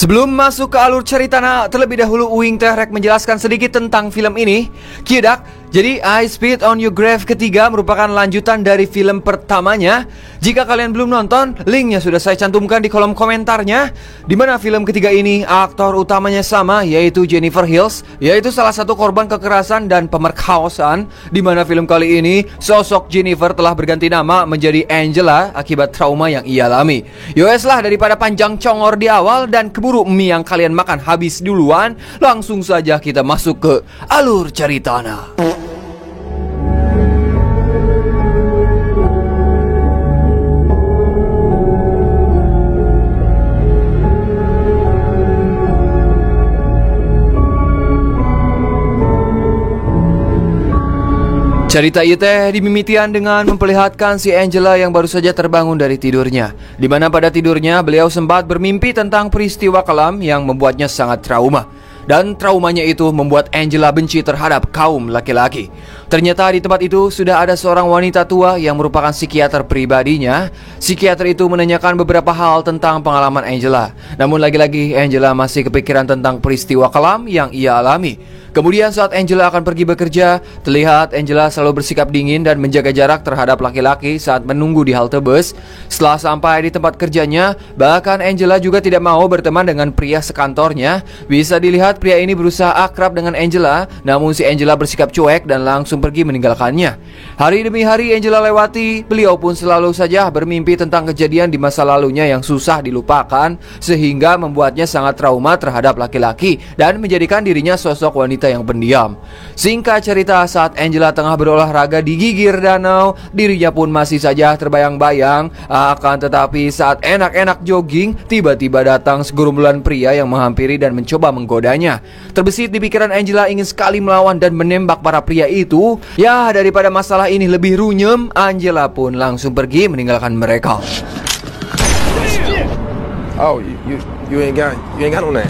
Sebelum masuk ke alur cerita, terlebih dahulu Uing Tehrek menjelaskan sedikit tentang film ini. Kiedak, jadi I Spit on Your Grave ketiga merupakan lanjutan dari film pertamanya. Jika kalian belum nonton, linknya sudah saya cantumkan di kolom komentarnya. Dimana film ketiga ini aktor utamanya sama, yaitu Jennifer Hills, yaitu salah satu korban kekerasan dan pemerkosaan. Dimana film kali ini sosok Jennifer telah berganti nama menjadi Angela akibat trauma yang ia alami. Yowes lah, daripada panjang congor di awal dan keburu mie yang kalian makan habis duluan, langsung saja kita masuk ke alur ceritana. Cerita ieu teh dimimitian dengan memperlihatkan si Angela yang baru saja terbangun dari tidurnya, di mana pada tidurnya beliau sempat bermimpi tentang peristiwa kelam yang membuatnya sangat trauma. Dan traumanya itu membuat Angela benci terhadap kaum laki-laki. Ternyata di tempat itu sudah ada seorang wanita tua yang merupakan psikiater pribadinya. Psikiater itu menanyakan beberapa hal tentang pengalaman Angela. Namun lagi-lagi Angela masih kepikiran tentang peristiwa kelam yang ia alami. Kemudian saat Angela akan pergi bekerja, terlihat Angela selalu bersikap dingin dan menjaga jarak terhadap laki-laki saat menunggu di halte bus. Setelah sampai di tempat kerjanya, bahkan Angela juga tidak mau berteman dengan pria sekantornya. Bisa dilihat pria ini berusaha akrab dengan Angela, namun si Angela bersikap cuek dan langsung pergi meninggalkannya. Hari demi hari Angela lewati, beliau pun selalu saja bermimpi tentang kejadian di masa lalunya yang susah dilupakan, sehingga membuatnya sangat trauma terhadap laki-laki dan menjadikan dirinya sosok wanita yang pendiam. Singkat cerita, saat Angela tengah berolahraga di gigir danau, dirinya pun masih saja terbayang-bayang. Akan tetapi saat enak-enak jogging, tiba-tiba datang segerombolan pria yang menghampiri dan mencoba menggodanya. Terbesit di pikiran Angela ingin sekali melawan dan menembak para pria itu. Ya, daripada masalah ini lebih runyem, Angela pun langsung pergi meninggalkan mereka. Oh, you ain't got on that.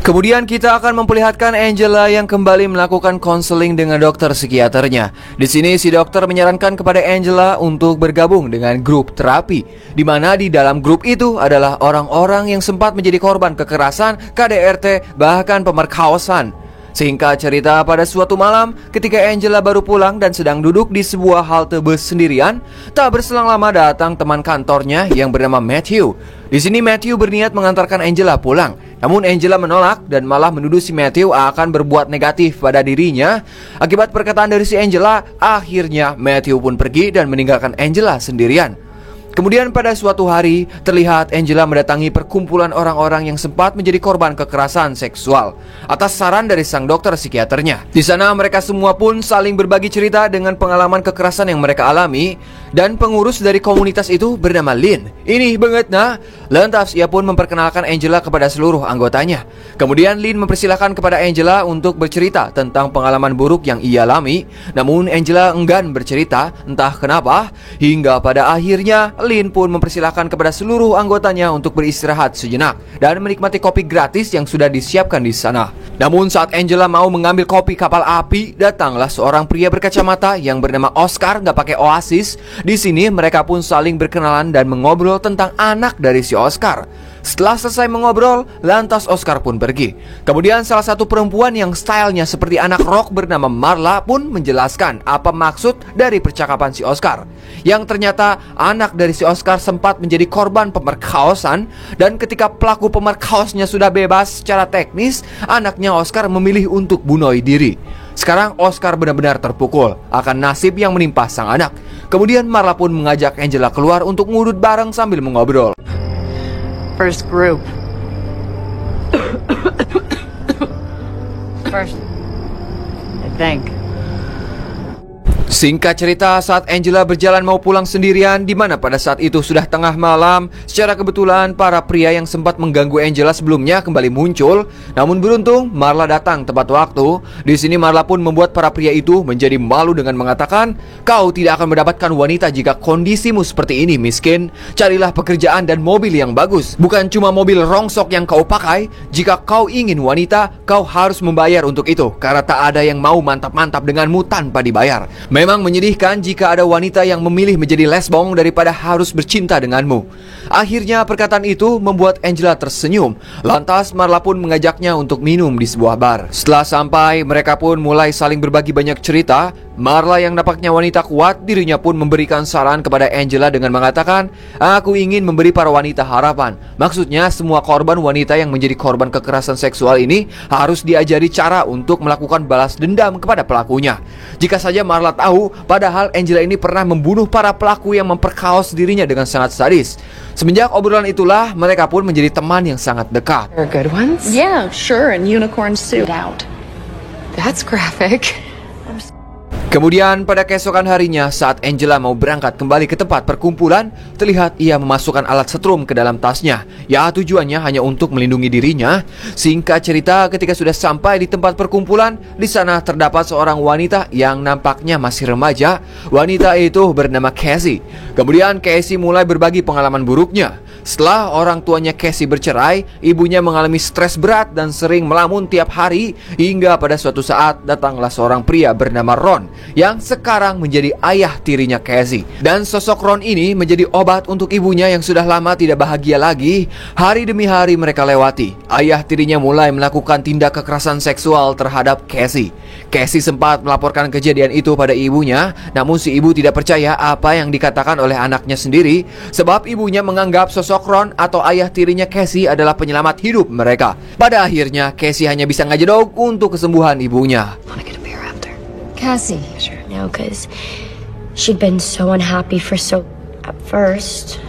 Kemudian kita akan memperlihatkan Angela yang kembali melakukan konseling dengan dokter psikiaternya. Di sini si dokter menyarankan kepada Angela untuk bergabung dengan grup terapi, di mana di dalam grup itu adalah orang-orang yang sempat menjadi korban kekerasan, KDRT, bahkan pemerkosaan. Singkat cerita, pada suatu malam ketika Angela baru pulang dan sedang duduk di sebuah halte bus sendirian, tak berselang lama datang teman kantornya yang bernama Matthew. Di sini Matthew berniat mengantarkan Angela pulang, namun Angela menolak dan malah menuduh si Matthew akan berbuat negatif pada dirinya. Akibat perkataan dari si Angela, akhirnya Matthew pun pergi dan meninggalkan Angela sendirian. Kemudian pada suatu hari, terlihat Angela mendatangi perkumpulan orang-orang yang sempat menjadi korban kekerasan seksual atas saran dari sang dokter psikiaternya. Di sana mereka semua pun saling berbagi cerita dengan pengalaman kekerasan yang mereka alami. Dan pengurus dari komunitas itu bernama Lynn. Ini banget nah. Lantas ia pun memperkenalkan Angela kepada seluruh anggotanya. Kemudian Lynn mempersilahkan kepada Angela untuk bercerita tentang pengalaman buruk yang ia alami. Namun Angela enggan bercerita, entah kenapa. Hingga pada akhirnya Lynn pun mempersilahkan kepada seluruh anggotanya untuk beristirahat sejenak dan menikmati kopi gratis yang sudah disiapkan di sana. Namun saat Angela mau mengambil kopi kapal api, datanglah seorang pria berkacamata yang bernama Oscar, nggak pakai Oasis. Di sini mereka pun saling berkenalan dan mengobrol tentang anak dari si Oscar. Setelah selesai mengobrol, lantas Oscar pun pergi. Kemudian salah satu perempuan yang stylenya seperti anak rock bernama Marla pun menjelaskan apa maksud dari percakapan si Oscar. Yang ternyata anak dari si Oscar sempat menjadi korban pemerkosaan, dan ketika pelaku pemerkosnya sudah bebas secara teknis, anaknya Oscar memilih untuk bunuh diri. Sekarang Oscar benar-benar terpukul akan nasib yang menimpa sang anak. Kemudian Marla pun mengajak Angela keluar untuk ngudut bareng sambil mengobrol. First group. First, I think. Singkat cerita, saat Angela berjalan mau pulang sendirian, di mana pada saat itu sudah tengah malam, secara kebetulan para pria yang sempat mengganggu Angela sebelumnya kembali muncul. Namun beruntung Marla datang tepat waktu. Di sini Marla pun membuat para pria itu menjadi malu dengan mengatakan, "Kau tidak akan mendapatkan wanita jika kondisimu seperti ini, miskin. Carilah pekerjaan dan mobil yang bagus. Bukan cuma mobil rongsok yang kau pakai. Jika kau ingin wanita, kau harus membayar untuk itu, karena tak ada yang mau mantap-mantap denganmu tanpa dibayar." Memang menyedihkan jika ada wanita yang memilih menjadi lesbong daripada harus bercinta denganmu. Akhirnya perkataan itu membuat Angela tersenyum. Lantas Marla pun mengajaknya untuk minum di sebuah bar. Setelah sampai, mereka pun mulai saling berbagi banyak cerita. Marla yang nampaknya wanita kuat, dirinya pun memberikan saran kepada Angela dengan mengatakan, "Aku ingin memberi para wanita harapan." Maksudnya semua korban wanita yang menjadi korban kekerasan seksual ini harus diajari cara untuk melakukan balas dendam kepada pelakunya. Jika saja Marla tahu, padahal Angela ini pernah membunuh para pelaku yang memperkaos dirinya dengan sangat sadis. Semenjak obrolan itulah, mereka pun menjadi teman yang sangat dekat. There are good ones? Yeah, sure, and unicorns too. Out. That's graphic. Kemudian pada keesokan harinya, saat Angela mau berangkat kembali ke tempat perkumpulan, terlihat ia memasukkan alat setrum ke dalam tasnya. Ya, tujuannya hanya untuk melindungi dirinya. Singkat cerita, ketika sudah sampai di tempat perkumpulan, di sana terdapat seorang wanita yang nampaknya masih remaja. Wanita itu bernama Cassie. Kemudian Cassie mulai berbagi pengalaman buruknya. Setelah orang tuanya Cassie bercerai, ibunya mengalami stres berat dan sering melamun tiap hari, hingga pada suatu saat datanglah seorang pria bernama Ron yang sekarang menjadi ayah tirinya Cassie. Dan sosok Ron ini menjadi obat untuk ibunya yang sudah lama tidak bahagia lagi. Hari demi hari mereka lewati. Ayah tirinya mulai melakukan tindak kekerasan seksual terhadap Cassie. Cassie sempat melaporkan kejadian itu pada ibunya, namun si ibu tidak percaya apa yang dikatakan oleh anaknya sendiri, sebab ibunya menganggap sosok Ron atau ayah tirinya Cassie adalah penyelamat hidup mereka. Pada akhirnya Cassie hanya bisa ngajedog untuk kesembuhan ibunya. Cassie. Sure. No, because she'd been so unhappy for so... At first...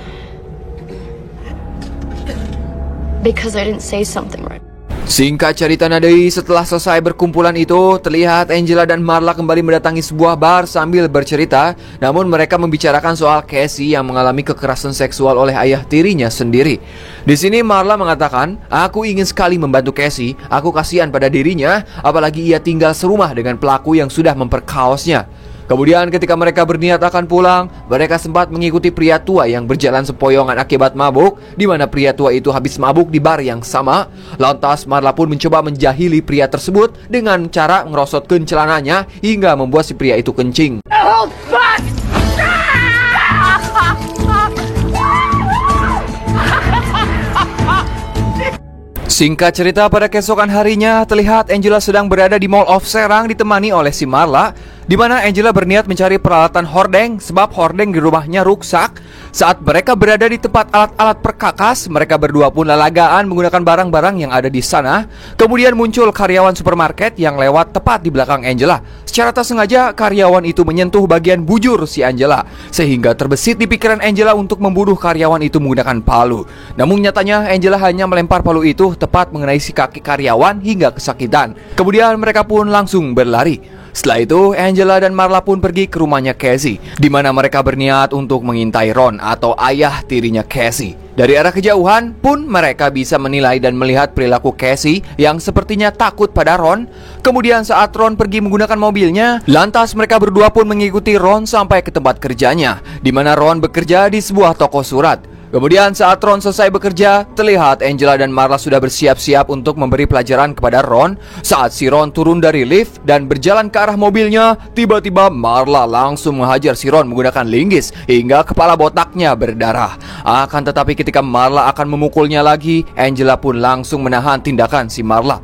Because I didn't say something right. Singkat cerita nadei, setelah selesai berkumpulan itu, terlihat Angela dan Marla kembali mendatangi sebuah bar sambil bercerita. Namun mereka membicarakan soal Cassie yang mengalami kekerasan seksual oleh ayah tirinya sendiri. Di sini Marla mengatakan, "Aku ingin sekali membantu Cassie. Aku kasihan pada dirinya, apalagi ia tinggal serumah dengan pelaku yang sudah memperkaosnya." Kemudian ketika mereka berniat akan pulang, mereka sempat mengikuti pria tua yang berjalan sempoyongan akibat mabuk, di mana pria tua itu habis mabuk di bar yang sama. Lantas Marla pun mencoba menjahili pria tersebut dengan cara ngerosotkeun celananya hingga membuat si pria itu kencing. Singkat cerita, pada keesokan harinya terlihat Angela sedang berada di Mall of Serang ditemani oleh si Marla, di mana Angela berniat mencari peralatan hordeng sebab hordeng di rumahnya rusak. Saat mereka berada di tempat alat-alat perkakas, mereka berdua pun lalagaan menggunakan barang-barang yang ada di sana. Kemudian muncul karyawan supermarket yang lewat tepat di belakang Angela. Secara tak sengaja, karyawan itu menyentuh bagian bujur si Angela, sehingga terbesit di pikiran Angela untuk membunuh karyawan itu menggunakan palu. Namun nyatanya Angela hanya melempar palu itu tepat mengenai si kaki karyawan hingga kesakitan. Kemudian mereka pun langsung berlari. Setelah itu, Angela dan Marla pun pergi ke rumahnya Cassie, di mana mereka berniat untuk mengintai Ron atau ayah tirinya Cassie. Dari arah kejauhan pun mereka bisa menilai dan melihat perilaku Cassie yang sepertinya takut pada Ron. Kemudian saat Ron pergi menggunakan mobilnya, lantas mereka berdua pun mengikuti Ron sampai ke tempat kerjanya, di mana Ron bekerja di sebuah toko surat. Kemudian saat Ron selesai bekerja, terlihat Angela dan Marla sudah bersiap-siap untuk memberi pelajaran kepada Ron. Saat si Ron turun dari lift dan berjalan ke arah mobilnya, tiba-tiba Marla langsung menghajar si Ron menggunakan linggis hingga kepala botaknya berdarah. Akan tetapi ketika Marla akan memukulnya lagi, Angela pun langsung menahan tindakan si Marla.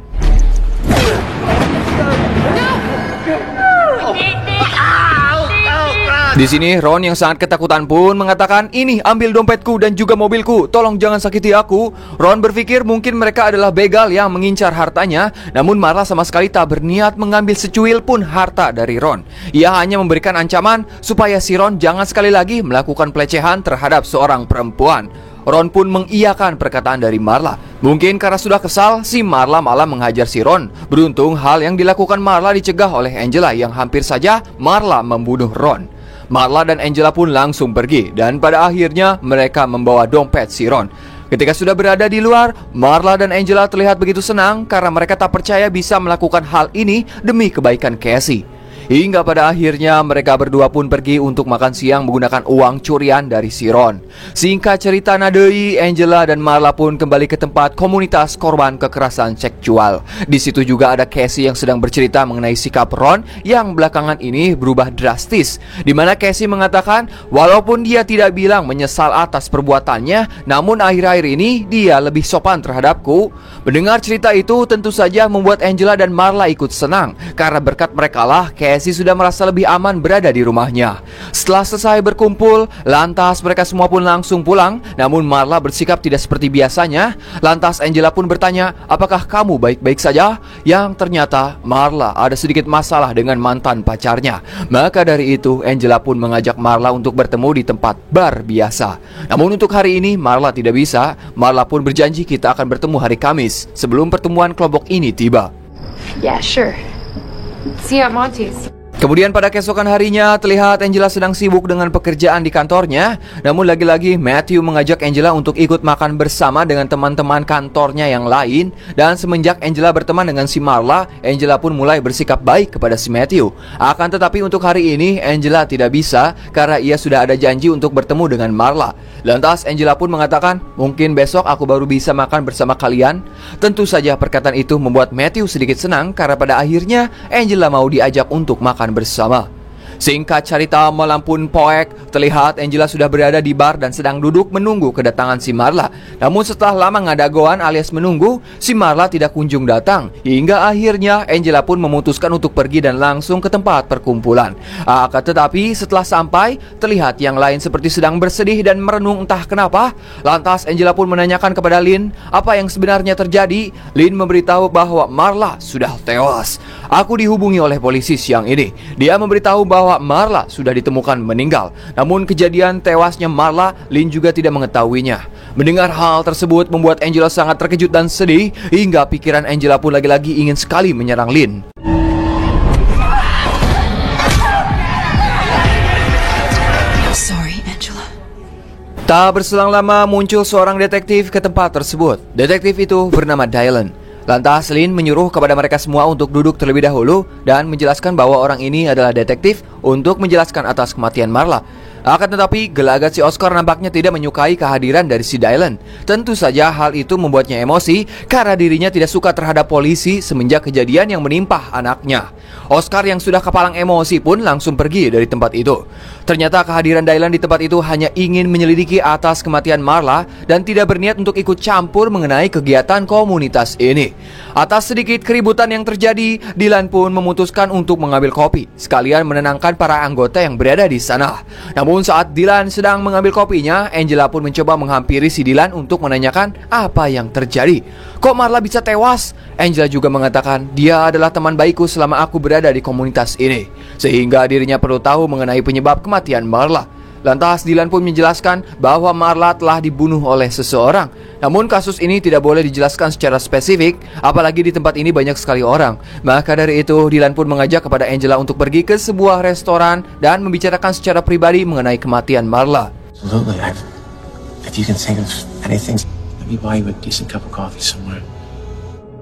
Di sini Ron yang sangat ketakutan pun mengatakan, "Ini ambil dompetku dan juga mobilku, tolong jangan sakiti aku." Ron berpikir mungkin mereka adalah begal yang mengincar hartanya, namun Marla sama sekali tak berniat mengambil secuil pun harta dari Ron. Ia hanya memberikan ancaman supaya si Ron jangan sekali lagi melakukan pelecehan terhadap seorang perempuan. Ron pun mengiyakan perkataan dari Marla. Mungkin karena sudah kesal, si Marla malah menghajar si Ron. Beruntung hal yang dilakukan Marla dicegah oleh Angela yang hampir saja Marla membunuh Ron. Marla dan Angela pun langsung pergi, dan pada akhirnya mereka membawa dompet si Ron. Ketika sudah berada di luar, Marla dan Angela terlihat begitu senang karena mereka tak percaya bisa melakukan hal ini demi kebaikan Cassie. Hingga pada akhirnya mereka berdua pun pergi untuk makan siang menggunakan uang curian dari si Ron. Singkat cerita nadei, Angela dan Marla pun kembali ke tempat komunitas korban kekerasan seksual. Di situ juga ada Casey yang sedang bercerita mengenai sikap Ron yang belakangan ini berubah drastis, di mana Casey mengatakan walaupun dia tidak bilang menyesal atas perbuatannya, namun akhir-akhir ini dia lebih sopan terhadapku. Mendengar cerita itu tentu saja membuat Angela dan Marla ikut senang, karena berkat merekalah Casey sudah merasa lebih aman berada di rumahnya. Setelah selesai berkumpul, lantas mereka semua pun langsung pulang. Namun Marla bersikap tidak seperti biasanya. Lantas Angela pun bertanya, apakah kamu baik-baik saja? Yang ternyata Marla ada sedikit masalah dengan mantan pacarnya. Maka dari itu Angela pun mengajak Marla untuk bertemu di tempat bar biasa. Namun untuk hari ini Marla tidak bisa. Marla pun berjanji kita akan bertemu hari Kamis sebelum pertemuan kelompok ini tiba. Yeah, sure. See you at Monty's. Kemudian pada keesokan harinya terlihat Angela sedang sibuk dengan pekerjaan di kantornya. Namun lagi-lagi Matthew mengajak Angela untuk ikut makan bersama dengan teman-teman kantornya yang lain. Dan semenjak Angela berteman dengan si Marla, Angela pun mulai bersikap baik kepada si Matthew. Akan tetapi untuk hari ini Angela tidak bisa karena ia sudah ada janji untuk bertemu dengan Marla. Lantas Angela pun mengatakan, mungkin besok aku baru bisa makan bersama kalian. Tentu saja perkataan itu membuat Matthew sedikit senang karena pada akhirnya Angela mau diajak untuk makan bersama. Singkat cerita, malam pun poek, terlihat Angela sudah berada di bar dan sedang duduk menunggu kedatangan si Marla. Namun setelah lama ngadagoan alias menunggu, si Marla tidak kunjung datang. Hingga akhirnya Angela pun memutuskan untuk pergi dan langsung ke tempat perkumpulan. Akan tetapi setelah sampai, terlihat yang lain seperti sedang bersedih dan merenung entah kenapa. Lantas Angela pun menanyakan kepada Lynn apa yang sebenarnya terjadi. Lynn memberitahu bahwa Marla sudah tewas. Aku dihubungi oleh polisi siang ini. Dia memberitahu bahwa Marla sudah ditemukan meninggal. Namun kejadian tewasnya Marla, Lynn juga tidak mengetahuinya. Mendengar hal tersebut membuat Angela sangat terkejut dan sedih, hingga pikiran Angela pun lagi-lagi ingin sekali menyerang Lynn. Sorry, Angela. Tak berselang lama muncul seorang detektif ke tempat tersebut. Detektif itu bernama Dylan. Lantas Lynn menyuruh kepada mereka semua untuk duduk terlebih dahulu dan menjelaskan bahwa orang ini adalah detektif untuk menjelaskan atas kematian Marla. Akan tetapi gelagat si Oscar nampaknya tidak menyukai kehadiran dari si Dylan. Tentu saja hal itu membuatnya emosi karena dirinya tidak suka terhadap polisi semenjak kejadian yang menimpa anaknya. Oscar yang sudah kepalang emosi pun langsung pergi dari tempat itu. Ternyata kehadiran Dylan di tempat itu hanya ingin menyelidiki atas kematian Marla dan tidak berniat untuk ikut campur mengenai kegiatan komunitas ini. Atas sedikit keributan yang terjadi, Dylan pun memutuskan untuk mengambil kopi sekalian menenangkan para anggota yang berada di sana. Namun saat Dylan sedang mengambil kopinya, Angela pun mencoba menghampiri si Dylan untuk menanyakan apa yang terjadi. Kok Marla bisa tewas? Angela juga mengatakan dia adalah teman baikku selama aku berada di komunitas ini, sehingga dirinya perlu tahu mengenai penyebab kematian Marla. Lantas Dylan pun menjelaskan bahwa Marla telah dibunuh oleh seseorang. Namun kasus ini tidak boleh dijelaskan secara spesifik, apalagi di tempat ini banyak sekali orang. Maka dari itu Dylan pun mengajak kepada Angela untuk pergi ke sebuah restoran dan membicarakan secara pribadi mengenai kematian Marla. Absolutely. If you can think of anything, let me buy you a decent cup of coffee somewhere.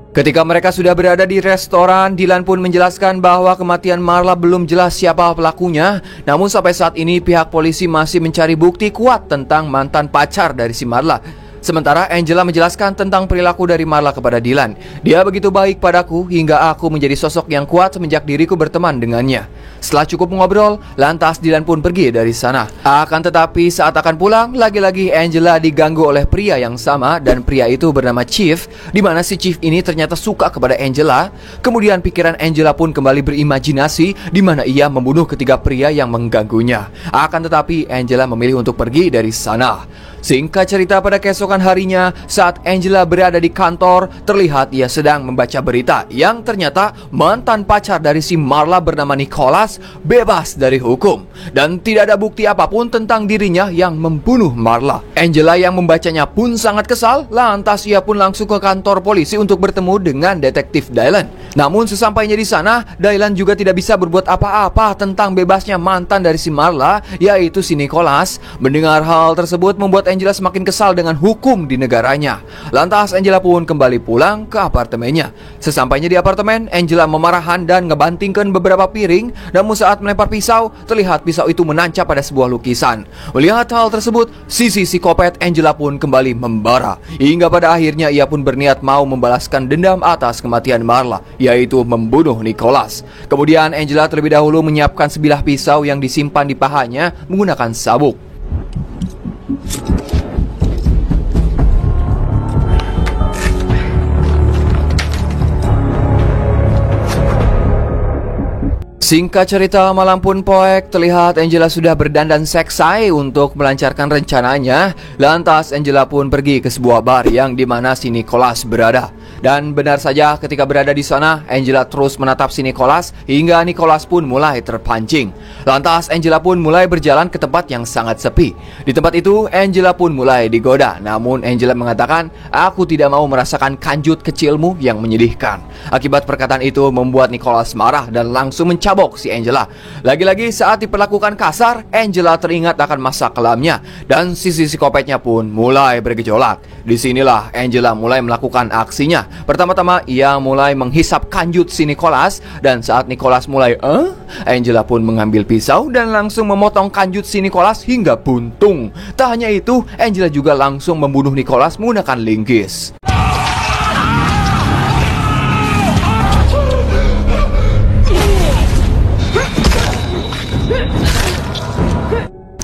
Ketika mereka sudah berada di restoran, Dylan pun menjelaskan bahwa kematian Marla belum jelas siapa pelakunya. Namun sampai saat ini pihak polisi masih mencari bukti kuat tentang mantan pacar dari si Marla. Sementara Angela menjelaskan tentang perilaku dari Marla kepada Dylan. Dia begitu baik padaku hingga aku menjadi sosok yang kuat semenjak diriku berteman dengannya. Setelah cukup mengobrol, lantas Dylan pun pergi dari sana. Akan tetapi saat akan pulang, lagi-lagi Angela diganggu oleh pria yang sama, dan pria itu bernama Chief, di mana si Chief ini ternyata suka kepada Angela. Kemudian pikiran Angela pun kembali berimajinasi di mana ia membunuh ketiga pria yang mengganggunya. Akan tetapi Angela memilih untuk pergi dari sana. Singkat cerita, pada keesokan harinya saat Angela berada di kantor, terlihat ia sedang membaca berita yang ternyata mantan pacar dari si Marla bernama Nicholas bebas dari hukum dan tidak ada bukti apapun tentang dirinya yang membunuh Marla. Angela yang membacanya pun sangat kesal, lantas ia pun langsung ke kantor polisi untuk bertemu dengan detektif Dylan. Namun sesampainya di sana, Dylan juga tidak bisa berbuat apa-apa tentang bebasnya mantan dari si Marla, yaitu si Nicholas. Mendengar hal tersebut membuat Angela semakin kesal dengan hukum di negaranya. Lantas Angela pun kembali pulang ke apartemennya. Sesampainya di apartemen, Angela memarahan dan ngebantingkan beberapa piring. Namun saat melempar pisau, terlihat pisau itu menancap pada sebuah lukisan. Melihat hal tersebut, sisi psikopat Angela pun kembali membara. Hingga pada akhirnya ia pun berniat mau membalaskan dendam atas kematian Marla, yaitu membunuh Nicholas. Kemudian Angela terlebih dahulu menyiapkan sebilah pisau yang disimpan di pahanya menggunakan sabuk. Singkat cerita, malam pun poek, terlihat Angela sudah berdandan seksai untuk melancarkan rencananya. Lantas Angela pun pergi ke sebuah bar yang dimana si Nicholas berada. Dan benar saja ketika berada di sana, Angela terus menatap si Nicholas hingga Nicholas pun mulai terpancing. Lantas Angela pun mulai berjalan ke tempat yang sangat sepi. Di tempat itu Angela pun mulai digoda. Namun Angela mengatakan, "Aku tidak mau merasakan kanjut kecilmu yang menyedihkan." Akibat perkataan itu membuat Nicholas marah dan langsung mencabok si Angela. Lagi-lagi saat diperlakukan kasar, Angela teringat akan masa kelamnya dan sisi psikopatnya pun mulai bergejolak. Disinilah Angela mulai melakukan aksinya. Pertama-tama ia mulai menghisap kanjut si Nicholas, dan saat Nicholas mulai Angela pun mengambil pisau dan langsung memotong kanjut si Nicholas hingga buntung. Tak hanya itu, Angela juga langsung membunuh Nicholas menggunakan linggis.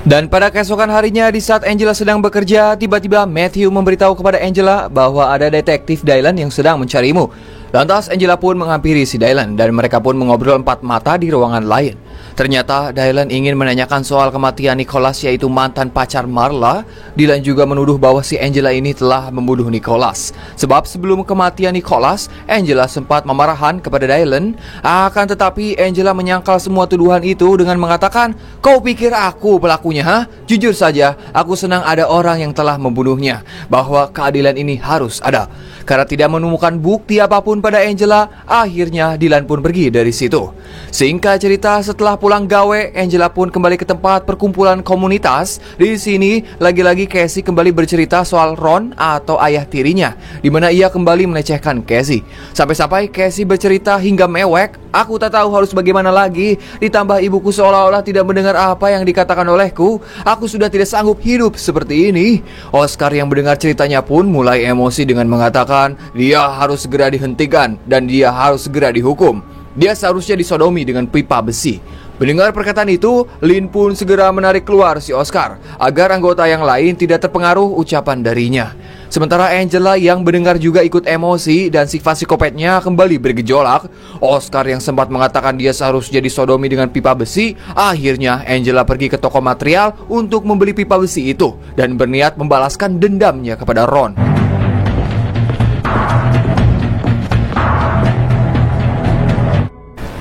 Dan pada keesokan harinya, di saat Angela sedang bekerja, tiba-tiba Matthew memberitahu kepada Angela bahwa ada detektif Dylan yang sedang mencarimu. Lantas Angela pun menghampiri si Dylan dan mereka pun mengobrol empat mata di ruangan lain. Ternyata Dylan ingin menanyakan soal kematian Nicholas, yaitu mantan pacar Marla. Dylan juga menuduh bahwa si Angela ini telah membunuh Nicholas. Sebab sebelum kematian Nicholas, Angela sempat memarahan kepada Dylan. Akan tetapi Angela menyangkal semua tuduhan itu dengan mengatakan, "Kau pikir aku pelakunya, ha? Jujur saja, aku senang ada orang yang telah membunuhnya. Bahwa keadilan ini harus ada." Karena tidak menemukan bukti apapun pada Angela, akhirnya Dylan pun pergi dari situ. Singkat cerita, setelah pulang gawe, Angela pun kembali ke tempat perkumpulan komunitas. Di sini, lagi-lagi Casey kembali bercerita soal Ron atau ayah tirinya, di mana ia kembali melecehkan Casey. Sampai-sampai Casey bercerita hingga mewek, "Aku tak tahu harus bagaimana lagi. Ditambah ibuku seolah-olah tidak mendengar apa yang dikatakan olehku. Aku sudah tidak sanggup hidup seperti ini." Oscar yang mendengar ceritanya pun mulai emosi dengan mengatakan dia harus segera dihentikan dan dia harus segera dihukum. Dia seharusnya disodomi dengan pipa besi. Mendengar perkataan itu, Lynn pun segera menarik keluar si Oscar agar anggota yang lain tidak terpengaruh ucapan darinya. Sementara Angela yang mendengar juga ikut emosi dan sifat psikopatnya kembali bergejolak. Oscar yang sempat mengatakan dia seharusnya disodomi dengan pipa besi, akhirnya Angela pergi ke toko material untuk membeli pipa besi itu dan berniat membalaskan dendamnya kepada Ron.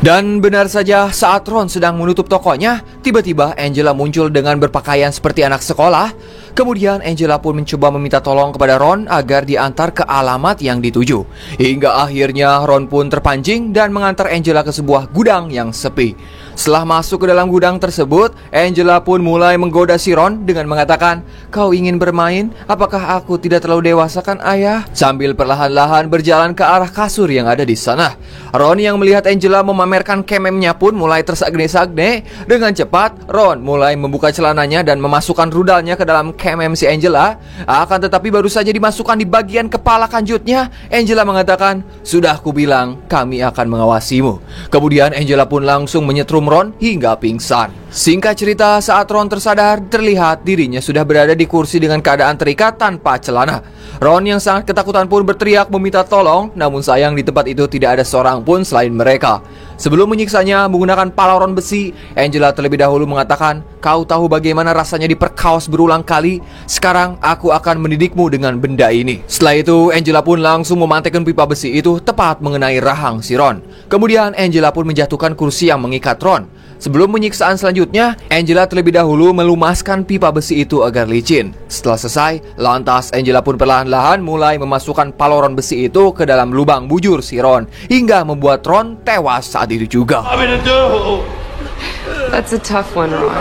Dan benar saja, saat Ron sedang menutup tokonya, tiba-tiba Angela muncul dengan berpakaian seperti anak sekolah. Kemudian Angela pun mencoba meminta tolong kepada Ron agar diantar ke alamat yang dituju. Hingga akhirnya Ron pun terpancing dan mengantar Angela ke sebuah gudang yang sepi. Setelah masuk ke dalam gudang tersebut, Angela pun mulai menggoda si Ron dengan mengatakan, "Kau ingin bermain? Apakah aku tidak terlalu dewasa kan, ayah?" Sambil perlahan-lahan berjalan ke arah kasur yang ada di sana. Ron yang melihat Angela memamerkan kememnya pun mulai tersagne-sagne. Dengan cepat, Ron mulai membuka celananya dan memasukkan rudalnya ke dalam kemem si Angela. Akan tetapi baru saja dimasukkan di bagian kepala kanjutnya, Angela mengatakan, "Sudah kubilang, kami akan mengawasimu." Kemudian Angela pun langsung menyetrum Ron hingga pingsan. Singkat cerita, saat Ron tersadar, terlihat dirinya sudah berada di kursi dengan keadaan terikat tanpa celana. Ron yang sangat ketakutan pun berteriak meminta tolong, namun sayang di tempat itu tidak ada seorang pun selain mereka. Sebelum menyiksanya menggunakan palaron besi, Angela terlebih dahulu mengatakan, "Kau tahu bagaimana rasanya diperkaos berulang kali? Sekarang aku akan mendidikmu dengan benda ini." Setelah itu, Angela pun langsung memantekkan pipa besi itu tepat mengenai rahang si Ron. Kemudian Angela pun menjatuhkan kursi yang mengikat Ron. Sebelum penyiksaan selanjutnya, Angela terlebih dahulu melumaskan pipa besi itu agar licin. Setelah selesai, lantas Angela pun perlahan-lahan mulai memasukkan paloron besi itu ke dalam lubang bujur si Ron, hingga membuat Ron tewas saat itu juga. That's a tough one, Ron.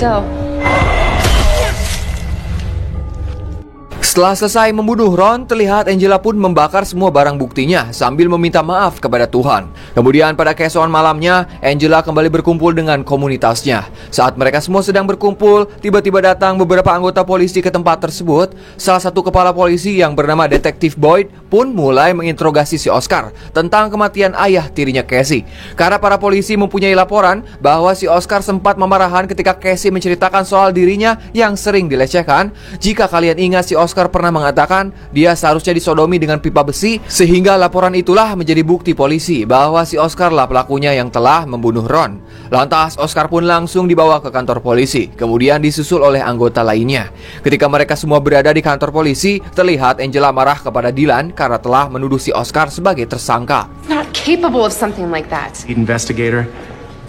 still. Setelah selesai membunuh Ron, terlihat Angela pun membakar semua barang buktinya sambil meminta maaf kepada Tuhan. Kemudian pada keesokan malamnya, Angela kembali berkumpul dengan komunitasnya. Saat mereka semua sedang berkumpul, tiba-tiba datang beberapa anggota polisi ke tempat tersebut. Salah satu kepala polisi yang bernama Detektif Boyd pun mulai menginterogasi si Oscar tentang kematian ayah tirinya Casey. Karena para polisi mempunyai laporan bahwa si Oscar sempat memarahan ketika Casey menceritakan soal dirinya yang sering dilecehkan. Jika kalian ingat, si Oscar pernah mengatakan dia seharusnya disodomi dengan pipa besi, sehingga laporan itulah menjadi bukti polisi bahwa si Oscar lah pelakunya yang telah membunuh Ron. Lantas Oscar pun langsung dibawa ke kantor polisi, kemudian disusul oleh anggota lainnya. Ketika mereka semua berada di kantor polisi, terlihat Angela marah kepada Dylan karena telah menuduh si Oscar sebagai tersangka. Not capable of something like that. Lead investigator.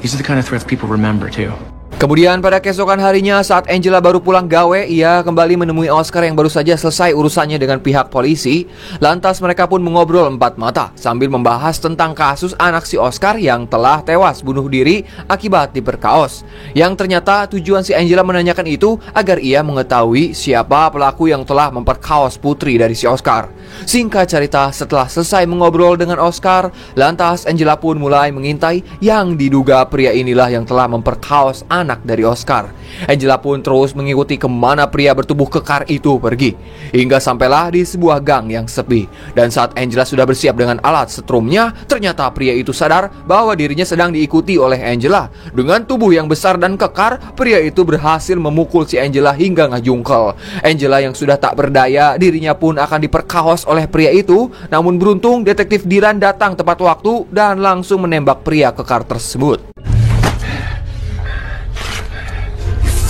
These are the kind of threats people remember too. Kemudian pada keesokan harinya saat Angela baru pulang gawe, ia kembali menemui Oscar yang baru saja selesai urusannya dengan pihak polisi. Lantas mereka pun mengobrol empat mata sambil membahas tentang kasus anak si Oscar yang telah tewas bunuh diri akibat diperkaos. Yang ternyata tujuan si Angela menanyakan itu agar ia mengetahui siapa pelaku yang telah memperkaos putri dari si Oscar. Singkat cerita, setelah selesai mengobrol dengan Oscar, lantas Angela pun mulai mengintai yang diduga pria inilah yang telah memperkaos anak dari Oscar. Angela pun terus mengikuti kemana pria bertubuh kekar itu pergi, hingga sampailah di sebuah gang yang sepi. Dan saat Angela sudah bersiap dengan alat setrumnya, ternyata pria itu sadar bahwa dirinya sedang diikuti oleh Angela. Dengan tubuh yang besar dan kekar, pria itu berhasil memukul si Angela hingga ngajungkel. Angela yang sudah tak berdaya, dirinya pun akan diperkaos oleh pria itu. Namun beruntung Detektif Dylan datang tepat waktu dan langsung menembak pria kekar tersebut.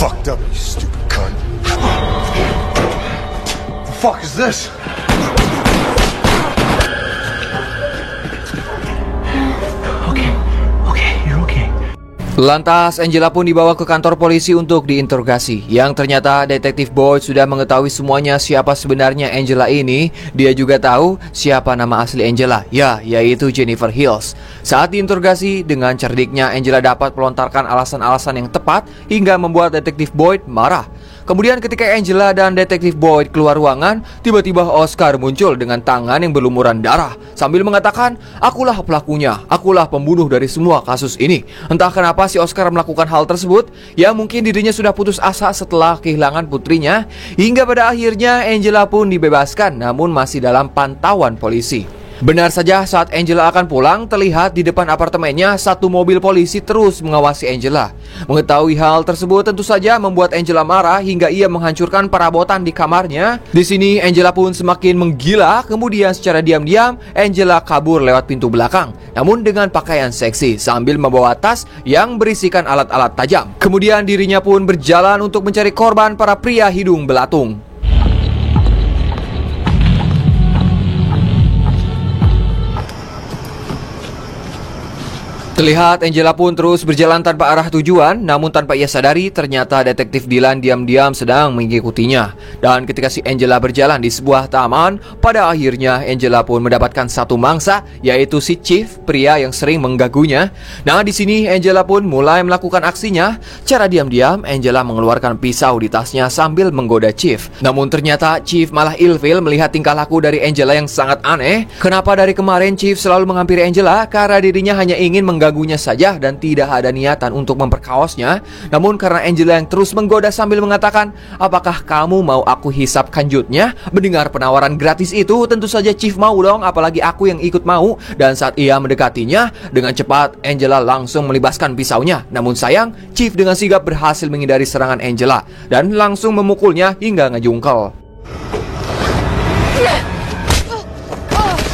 Fucked up, you stupid cunt. The fuck is this? Okay, you're okay. Lantas Angela pun dibawa ke kantor polisi untuk diinterogasi. Yang ternyata Detektif Boyd sudah mengetahui semuanya siapa sebenarnya Angela ini. Dia juga tahu siapa nama asli Angela, yaitu Jennifer Hills. Saat diinterogasi, dengan cerdiknya Angela dapat melontarkan alasan-alasan yang tepat hingga membuat Detektif Boyd marah. Kemudian ketika Angela dan Detektif Boyd keluar ruangan, tiba-tiba Oscar muncul dengan tangan yang berlumuran darah sambil mengatakan, "Akulah pelakunya, akulah pembunuh dari semua kasus ini." Entah kenapa si Oscar melakukan hal tersebut. Ya mungkin dirinya sudah putus asa setelah kehilangan putrinya. Hingga pada akhirnya Angela pun dibebaskan, namun masih dalam pantauan polisi. Benar saja, saat Angela akan pulang, terlihat di depan apartemennya satu mobil polisi terus mengawasi Angela. Mengetahui hal tersebut tentu saja membuat Angela marah hingga ia menghancurkan perabotan di kamarnya. Di sini Angela pun semakin menggila. Kemudian secara diam-diam Angela kabur lewat pintu belakang, namun dengan pakaian seksi sambil membawa tas yang berisikan alat-alat tajam. Kemudian dirinya pun berjalan untuk mencari korban para pria hidung belatung. Terlihat Angela pun terus berjalan tanpa arah tujuan, namun tanpa ia sadari ternyata Detektif Dylan diam-diam sedang mengikutinya. Dan ketika si Angela berjalan di sebuah taman, pada akhirnya Angela pun mendapatkan satu mangsa, yaitu si Chief, pria yang sering mengganggunya. Nah, di sini Angela pun mulai melakukan aksinya. Cara diam-diam Angela mengeluarkan pisau di tasnya sambil menggoda Chief. Namun ternyata Chief malah ilfil melihat tingkah laku dari Angela yang sangat aneh. Kenapa dari kemarin Chief selalu menghampiri Angela? Karena dirinya hanya ingin mengganggunya saja dan tidak ada niatan untuk memperkaosnya. Namun karena Angela yang terus menggoda sambil mengatakan, "Apakah kamu mau aku hisap kanjutnya?" Mendengar penawaran gratis itu, tentu saja Chief mau dong, apalagi aku yang ikut mau. Dan saat ia mendekatinya, dengan cepat Angela langsung melibaskan pisaunya. Namun sayang, Chief dengan sigap berhasil menghindari serangan Angela dan langsung memukulnya hingga ngejungkel.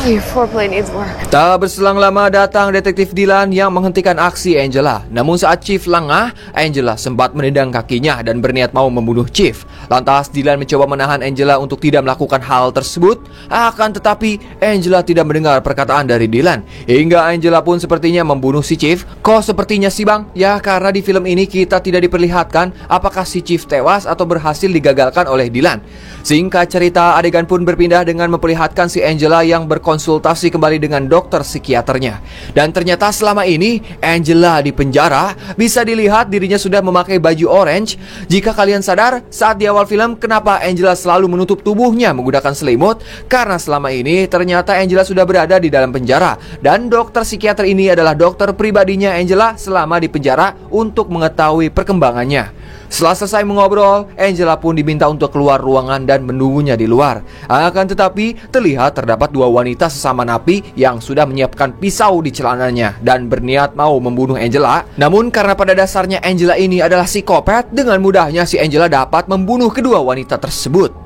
Your foreplay needs work. Tak berselang lama datang Detektif Dylan yang menghentikan aksi Angela. Namun saat Chief lengah, Angela sempat menendang kakinya dan berniat mau membunuh Chief. Lantas Dylan mencoba menahan Angela untuk tidak melakukan hal tersebut. Akan tetapi Angela tidak mendengar perkataan dari Dylan, hingga Angela pun sepertinya membunuh si Chief. Kok sepertinya sih bang? Ya karena di film ini kita tidak diperlihatkan apakah si Chief tewas atau berhasil digagalkan oleh Dylan. Singkat cerita, adegan pun berpindah dengan memperlihatkan si Angela yang berkonsep berkonsultasi kembali dengan dokter psikiaternya. Dan ternyata selama ini Angela di penjara bisa dilihat dirinya sudah memakai baju orange. Jika kalian sadar, saat di awal film kenapa Angela selalu menutup tubuhnya menggunakan selimut? Karena selama ini ternyata Angela sudah berada di dalam penjara. Dan dokter psikiater ini adalah dokter pribadinya Angela selama di penjara untuk mengetahui perkembangannya. Setelah selesai mengobrol, Angela pun diminta untuk keluar ruangan dan menunggunya di luar. Akan tetapi, terlihat terdapat dua wanita sesama napi yang sudah menyiapkan pisau di celananya dan berniat mau membunuh Angela. Namun karena pada dasarnya Angela ini adalah psikopat, dengan mudahnya si Angela dapat membunuh kedua wanita tersebut.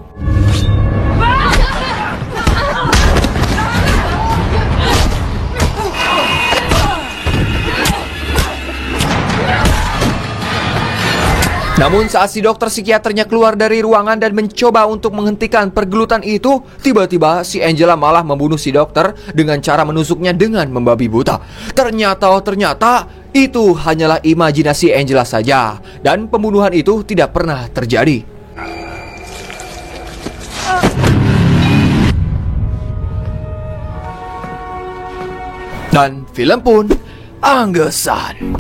Namun saat si dokter psikiaternya keluar dari ruangan dan mencoba untuk menghentikan pergelutan itu, tiba-tiba si Angela malah membunuh si dokter dengan cara menusuknya dengan membabi buta. Ternyata itu hanyalah imajinasi Angela saja, dan pembunuhan itu tidak pernah terjadi. Dan film pun anggesan.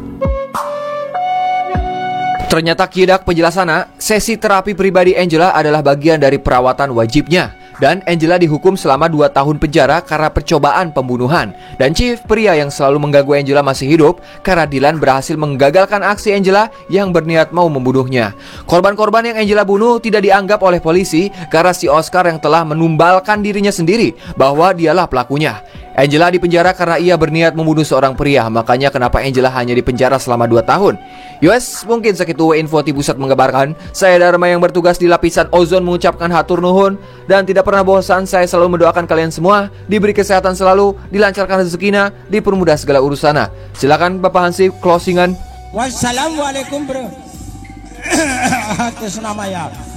Ternyata kidak penjelasannya, sesi terapi pribadi Angela adalah bagian dari perawatan wajibnya. Dan Angela dihukum selama 2 tahun penjara karena percobaan pembunuhan. Dan Chief, pria yang selalu mengganggu Angela, masih hidup karena Dylan berhasil menggagalkan aksi Angela yang berniat mau membunuhnya. Korban-korban yang Angela bunuh tidak dianggap oleh polisi karena si Oscar yang telah menumbalkan dirinya sendiri bahwa dialah pelakunya. Angela dipenjara karena ia berniat membunuh seorang pria. Makanya kenapa Angela hanya dipenjara selama 2 tahun. Yos, mungkin segitu info di pusat mengabarkan. Saya Dharma yang bertugas di lapisan ozon mengucapkan hatur nuhun. Dan tidak pernah bosan, saya selalu mendoakan kalian semua diberi kesehatan selalu, dilancarkan rezekinya, dipermudah segala urusannya. Silakan Bapak Hansip, closingan. Wassalamualaikum bro. Atas nama ya.